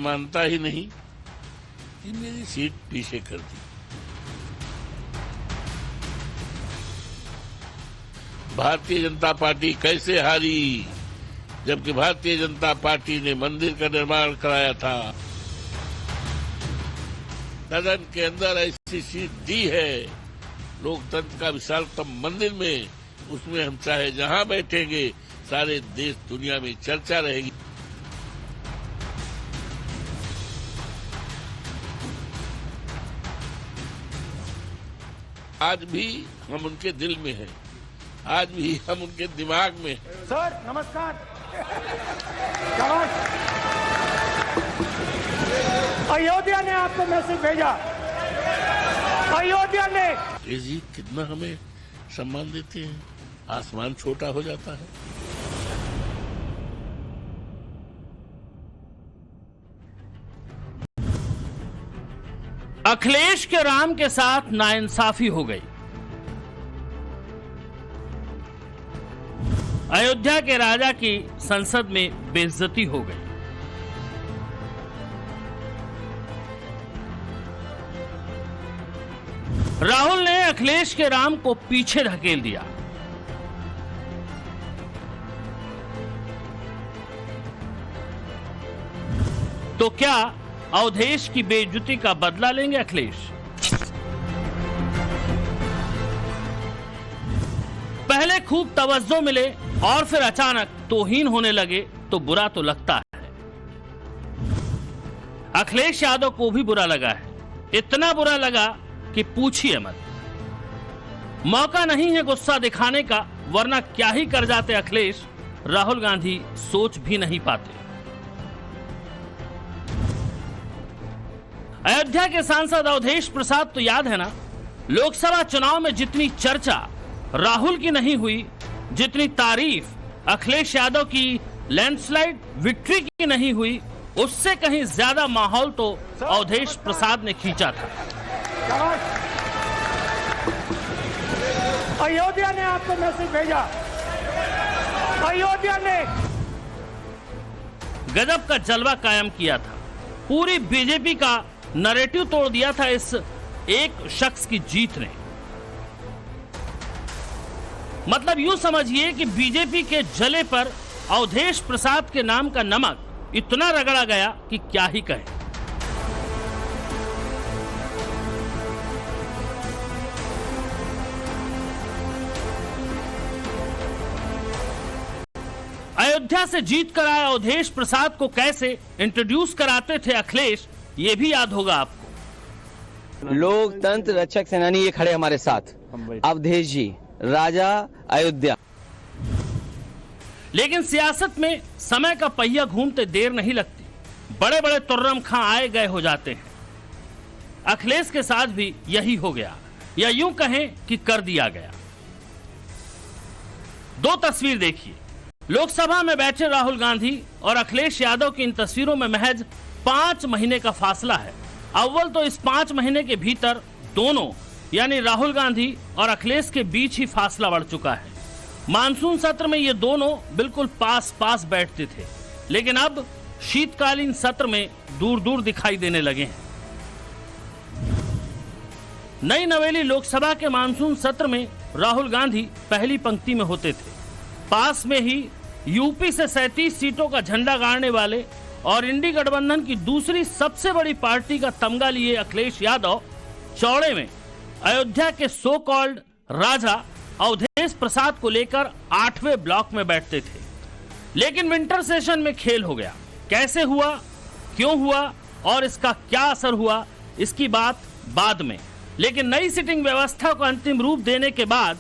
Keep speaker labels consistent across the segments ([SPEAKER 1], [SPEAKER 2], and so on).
[SPEAKER 1] मानता ही नहीं कि मेरी सीट पीछे कर दी। भारतीय जनता पार्टी कैसे हारी, जबकि भारतीय जनता पार्टी ने मंदिर का निर्माण कराया था, सदन के अंदर ऐसी सीट दी है, लोकतंत्र का विशालतम मंदिर में, उसमें हम चाहे जहां बैठेंगे सारे देश दुनिया में चर्चा रहेगी। आज भी हम उनके दिल में हैं, आज भी हम उनके दिमाग में हैं।
[SPEAKER 2] सर नमस्कार। अयोध्या ने आपको मैसेज भेजा, अयोध्या ने।
[SPEAKER 1] जी कितना हमें सम्मान देते हैं, आसमान छोटा हो जाता है।
[SPEAKER 3] अखिलेश के राम के साथ नाइंसाफी हो गई। अयोध्या के राजा की संसद में बेइज्जती हो गई। राहुल ने अखिलेश के राम को पीछे धकेल दिया। तो क्या अवधेश की बेइज्जती का बदला लेंगे अखिलेश? पहले खूब तवज्जो मिले और फिर अचानक तौहीन होने लगे तो बुरा तो लगता है। अखिलेश यादव को भी बुरा लगा है, इतना बुरा लगा कि पूछिए मत। मौका नहीं है गुस्सा दिखाने का, वरना क्या ही कर जाते अखिलेश, राहुल गांधी सोच भी नहीं पाते। अयोध्या के सांसद अवधेश प्रसाद तो याद है ना, लोकसभा चुनाव में जितनी चर्चा राहुल की नहीं हुई, जितनी तारीफ अखिलेश यादव की लैंडस्लाइड विक्ट्री की नहीं हुई, उससे कहीं ज्यादा माहौल तो अवधेश प्रसाद ने खींचा था।
[SPEAKER 2] अयोध्या ने आपको मैसेज भेजा, अयोध्या ने।
[SPEAKER 3] गजब का जलवा कायम किया था, पूरी बीजेपी का नैरेटिव तोड़ दिया था इस एक शख्स की जीत ने। मतलब यूं समझिए कि बीजेपी के जले पर अवधेश प्रसाद के नाम का नमक इतना रगड़ा गया कि क्या ही कहें। अयोध्या से जीत कर आए अवधेश प्रसाद को कैसे इंट्रोड्यूस कराते थे अखिलेश, ये भी याद होगा आपको।
[SPEAKER 4] लोकतंत्र रक्षक सेनानी ये खड़े हमारे साथ, अवधेश जी, राजा अयोध्या।
[SPEAKER 3] लेकिन सियासत में समय का पहिया घूमते देर नहीं लगती, बड़े बड़े तुर्रम खां आए गए हो जाते हैं। अखिलेश के साथ भी यही हो गया, या यूं कहें कि कर दिया गया। दो तस्वीर देखिए, लोकसभा में बैठे राहुल गांधी और अखिलेश यादव की इन तस्वीरों में महज 5 महीने का फासला है। अव्वल तो इस 5 महीने के भीतर दोनों यानी राहुल गांधी और अखिलेश के बीच ही फासला बढ़ चुका है। मानसून सत्र में ये दोनों बिल्कुल पास पास बैठते थे, लेकिन अब शीतकालीन सत्र में दूर दूर दिखाई देने लगे हैं। नई नवेली लोकसभा के मानसून सत्र में राहुल गांधी पहली पंक्ति में होते थे। पास में ही यूपी से 37 सीटों का झंडा गाड़ने वाले और इंडी गठबंधन की दूसरी सबसे बड़ी पार्टी का तमगा लिए अखिलेश यादव चौड़े में अयोध्या के सो कॉल्ड राजा अवधेश प्रसाद को लेकर 8वें ब्लॉक में बैठते थे। लेकिन विंटर सेशन में खेल हो गया। कैसे हुआ, क्यों हुआ और इसका क्या असर हुआ, इसकी बात बाद में। लेकिन नई सिटिंग व्यवस्था को अंतिम रूप देने के बाद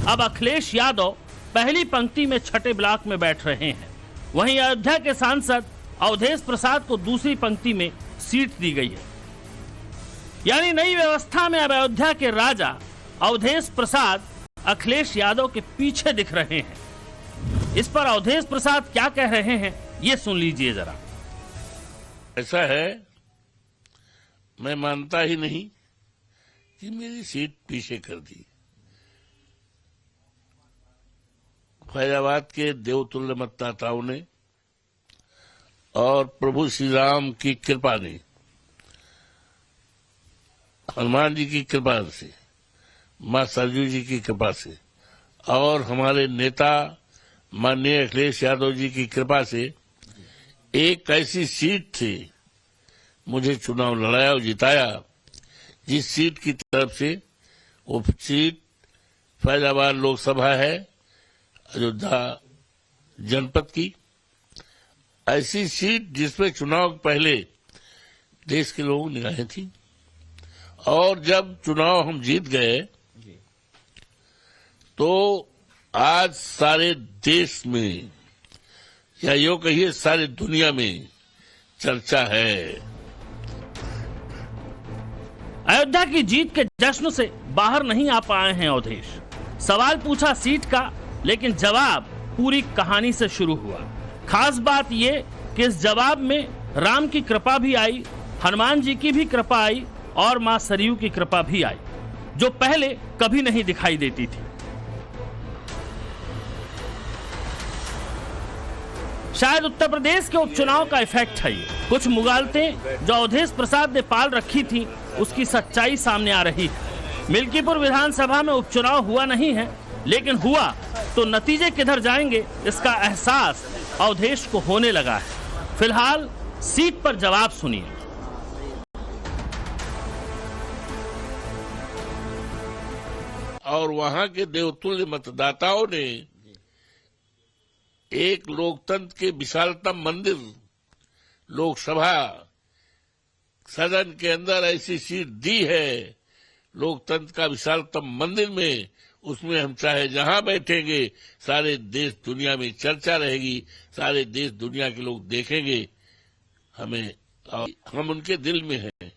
[SPEAKER 3] अब अखिलेश यादव पहली पंक्ति में 6ठे ब्लॉक में बैठ रहे हैं। वहीं अयोध्या के सांसद अवधेश प्रसाद को दूसरी पंक्ति में सीट दी गई है। यानी नई व्यवस्था में अब अयोध्या के राजा अवधेश प्रसाद अखिलेश यादव के पीछे दिख रहे हैं। इस पर अवधेश प्रसाद क्या कह रहे हैं, ये सुन लीजिए जरा।
[SPEAKER 1] ऐसा है, मैं मानता ही नहीं कि मेरी सीट पीछे कर दी। फैजाबाद के देवतुल्य मतदाताओं ने और प्रभु श्री राम की कृपा ने, हनुमान जी की कृपा से, मां सरजू जी की कृपा से और हमारे नेता माननीय अखिलेश यादव जी की कृपा से एक ऐसी सीट थी, मुझे चुनाव लड़ाया और जिताया, जिस सीट की तरफ से वो सीट फैजाबाद लोकसभा है, अयोध्या जनपद की। ऐसी सीट जिसमें चुनाव पहले देश के लोगों की निगाहें थी, और जब चुनाव हम जीत गए तो आज सारे देश में, या यूं कहिए सारी दुनिया में चर्चा है।
[SPEAKER 3] अयोध्या की जीत के जश्न से बाहर नहीं आ पाए हैं अवधेश। सवाल पूछा सीट का, लेकिन जवाब पूरी कहानी से शुरू हुआ। खास बात ये कि इस जवाब में राम की कृपा भी आई, हनुमान जी की भी कृपा आई और मां सरयू की कृपा भी आई, जो पहले कभी नहीं दिखाई देती थी। शायद उत्तर प्रदेश के उपचुनाव का इफेक्ट है ये। कुछ मुगालतें जो अवधेश प्रसाद ने पाल रखी थी, उसकी सच्चाई सामने आ रही है। मिल्कीपुर विधानसभा में उपचुनाव हुआ नहीं है, लेकिन हुआ तो नतीजे किधर जाएंगे इसका एहसास अवधेश को होने लगा है। फिलहाल सीट पर जवाब सुनिए।
[SPEAKER 1] और वहां के देवतुल्य मतदाताओं ने एक लोकतंत्र के विशालतम मंदिर लोकसभा सदन के अंदर ऐसी सीट दी है, लोकतंत्र का विशालतम मंदिर में, उसमें हम चाहे जहां बैठेंगे सारे देश दुनिया में चर्चा रहेगी, सारे देश दुनिया के लोग देखेंगे हमें, और हम उनके दिल में हैं,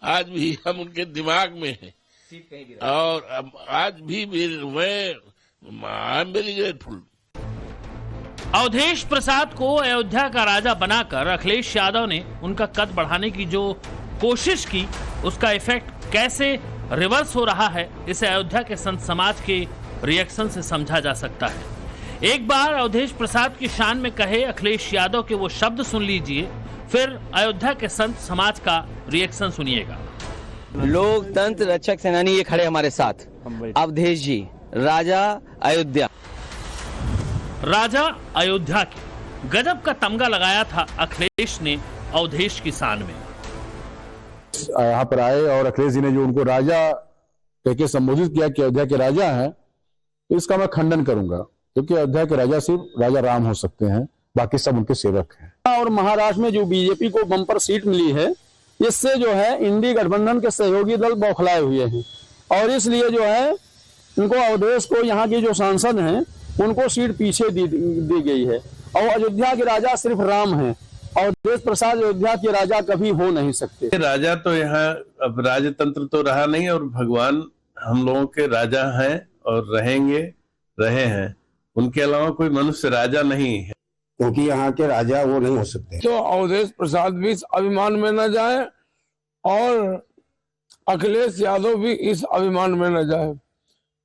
[SPEAKER 1] आज भी हम उनके दिमाग में हैं, और आज भी मैं I am very grateful.
[SPEAKER 3] Awadhesh Prasad को अयोध्या का राजा बनाकर अखिलेश यादव ने उनका कद बढ़ाने की जो कोशिश की, उसका इफेक्ट कैसे रिवर्स हो रहा है, इसे अयोध्या के संत समाज के रिएक्शन से समझा जा सकता है। एक बार अवधेश प्रसाद की शान में कहे अखिलेश यादव के वो शब्द सुन लीजिए, फिर अयोध्या के संत समाज का रिएक्शन सुनिएगा।
[SPEAKER 4] लोकतंत्र रक्षक सेनानी ये खड़े हमारे साथ, अवधेश जी, राजा अयोध्या।
[SPEAKER 3] राजा अयोध्या के गजब का तमगा लगाया था अखिलेश ने अवधेश की शान में।
[SPEAKER 5] यहाँ पर आए और अखिलेश जी ने जो उनको राजा कहकर संबोधित किया कि अयोध्या के राजा हैं, तो इसका मैं खंडन करूंगा, क्योंकि अयोध्या के राजा सिर्फ राजा राम हो सकते हैं, बाकी सब उनके सेवक हैं।
[SPEAKER 6] और महाराष्ट्र में जो बीजेपी को बम्पर सीट मिली है, इससे जो है इंडी गठबंधन के सहयोगी दल बौखलाए हुए हैं, और इसलिए जो है इनको अवधेश को, यहाँ के जो सांसद हैं उनको सीट पीछे दी गई है। और अयोध्या के राजा सिर्फ राम हैं, अवधेश प्रसाद अयोध्या के राजा कभी हो नहीं सकते।
[SPEAKER 7] राजा तो यहाँ अब राजतंत्र तो रहा नहीं, और भगवान हम लोगों के राजा हैं और रहेंगे, रहे हैं, उनके अलावा कोई मनुष्य राजा नहीं है,
[SPEAKER 8] क्योंकि यहाँ के राजा वो नहीं हो सकते।
[SPEAKER 9] तो अवधेश प्रसाद भी इस अभिमान में न जाए और अखिलेश यादव भी इस अभिमान में न जाए।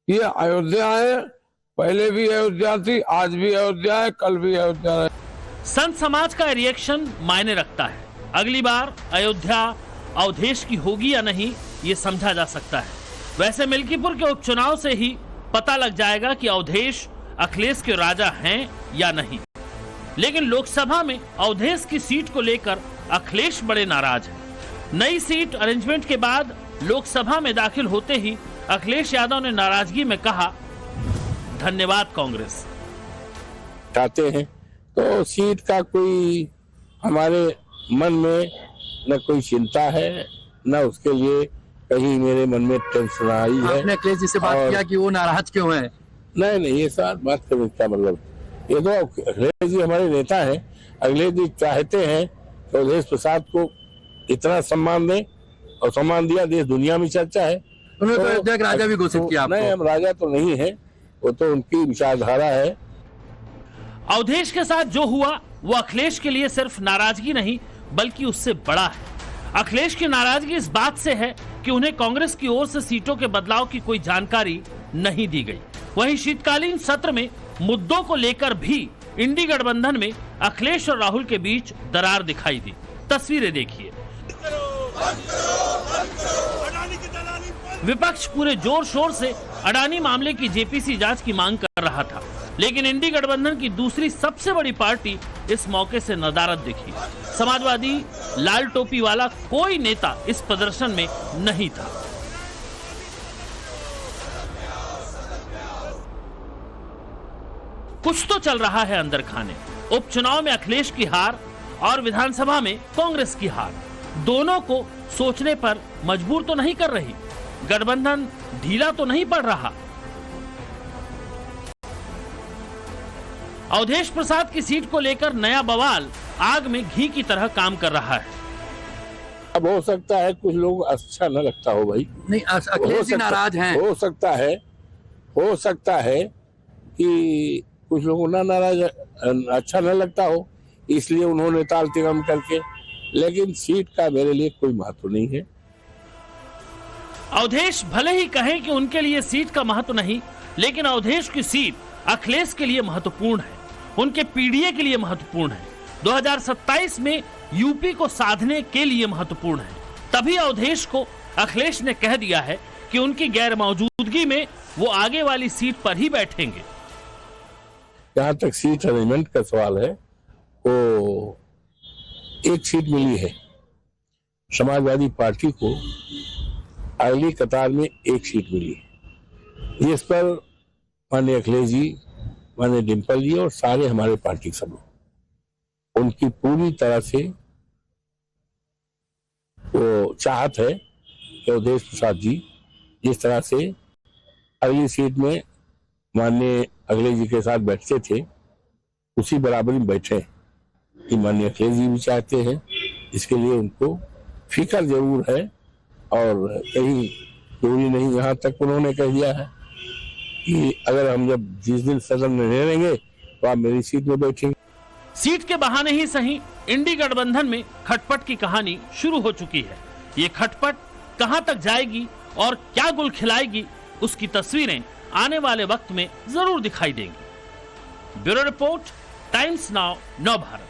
[SPEAKER 9] ये अयोध्या है, पहले भी अयोध्या थी, आज भी अयोध्या है, कल भी अयोध्या है।
[SPEAKER 3] संत समाज का रिएक्शन मायने रखता है। अगली बार अयोध्या अवधेश की होगी या नहीं, ये समझा जा सकता है। वैसे मिल्कीपुर के उपचुनाव से ही पता लग जाएगा कि अवधेश अखिलेश के राजा हैं या नहीं। लेकिन लोकसभा में अवधेश की सीट को लेकर अखिलेश बड़े नाराज हैं। नई सीट अरेंजमेंट के बाद लोकसभा में दाखिल होते ही अखिलेश यादव ने नाराजगी में कहा, धन्यवाद कांग्रेस।
[SPEAKER 8] चाहते हैं तो सीट का कोई हमारे मन में न कोई चिंता है, न उसके लिए कहीं मेरे मन में टेंशन आई है।
[SPEAKER 6] आपने अखिलेश जी से बात किया कि वो नाराज क्यों हैं?
[SPEAKER 8] नहीं, ये साथ बात करने का मतलब, ये तो अखिलेश जी हमारे नेता हैं। अखिलेश जी चाहते हैं कि अवधेश प्रसाद को इतना सम्मान दें, और सम्मान दिया, देश दुनिया में चर्चा है।
[SPEAKER 6] उन्होंने तो अयोध्या के राजा भी घोषित किया।
[SPEAKER 8] नहीं, हम राजा तो नहीं है, वो तो उनकी विचारधारा है।
[SPEAKER 3] अवधेश के साथ जो हुआ वो अखिलेश के लिए सिर्फ नाराजगी नहीं, बल्कि उससे बड़ा है। अखिलेश की नाराजगी इस बात से है कि उन्हें कांग्रेस की ओर से सीटों के बदलाव की कोई जानकारी नहीं दी गई। वहीं शीतकालीन सत्र में मुद्दों को लेकर भी इंडी गठबंधन में अखिलेश और राहुल के बीच दरार दिखाई दी। तस्वीरें देखिए। विपक्ष पूरे जोर शोर से अडानी मामले की जेपीसी जांच की मांग कर रहा था, लेकिन इंडी गठबंधन की दूसरी सबसे बड़ी पार्टी इस मौके से नदारद दिखी। समाजवादी लाल टोपी वाला कोई नेता इस प्रदर्शन में नहीं था। कुछ तो चल रहा है अंदर खाने। उपचुनाव में अखिलेश की हार और विधानसभा में कांग्रेस की हार दोनों को सोचने पर मजबूर तो नहीं कर रही। गठबंधन ढीला तो नहीं पड़ रहा। अवधेश प्रसाद की सीट को लेकर नया बवाल आग में घी की तरह काम कर रहा है।
[SPEAKER 8] अब हो सकता है कुछ लोग अच्छा न लगता हो भाई,
[SPEAKER 10] नहीं अखिलेश जी नाराज हैं।
[SPEAKER 8] हो सकता है कि कुछ लोगों ना नाराज अच्छा न लगता हो, इसलिए उन्होंने ताल तिगम करके, लेकिन सीट का मेरे लिए कोई महत्व नहीं है।
[SPEAKER 3] अवधेश भले ही कहें कि उनके लिए सीट का महत्व नहीं, लेकिन अवधेश की सीट अखिलेश के लिए महत्वपूर्ण है, उनके पीडीए के लिए महत्वपूर्ण है, 2027 में यूपी को साधने के लिए महत्वपूर्ण है। तभी अवधेश को अखिलेश ने कह दिया है कि उनकी गैर मौजूदगी में वो आगे वाली सीट पर ही बैठेंगे।
[SPEAKER 8] जहां तक सीट अरेंजमेंट का सवाल है, वो एक सीट मिली है समाजवादी पार्टी को, अगली कतार में एक सीट मिली है। इस पर माननीय अखिलेश जी, माननीय डिम्पल जी और सारे हमारे पार्टी के सब लोग, उनकी पूरी तरह से वो चाहत है कि अवधेश प्रसाद जी जिस तरह से अगली सीट में माननीय अखिलेश जी के साथ बैठते थे, उसी बराबरी में बैठे कि माननीय अखिलेश जी भी चाहते हैं। इसके लिए उनको फिक्र जरूर है और कहीं दूरी नहीं। यहाँ तक उन्होंने कह दिया है कि अगर हम जब जिस दिन सदन में रहेंगे तो आप मेरी सीट में बैठेंगे।
[SPEAKER 3] सीट के बहाने ही सही इंडी गठबंधन में खटपट की कहानी शुरू हो चुकी है। ये खटपट कहां तक जाएगी और क्या गुल खिलाएगी, उसकी तस्वीरें आने वाले वक्त में जरूर दिखाई देंगी। ब्यूरो रिपोर्ट, टाइम्स नाउ, नव भारत।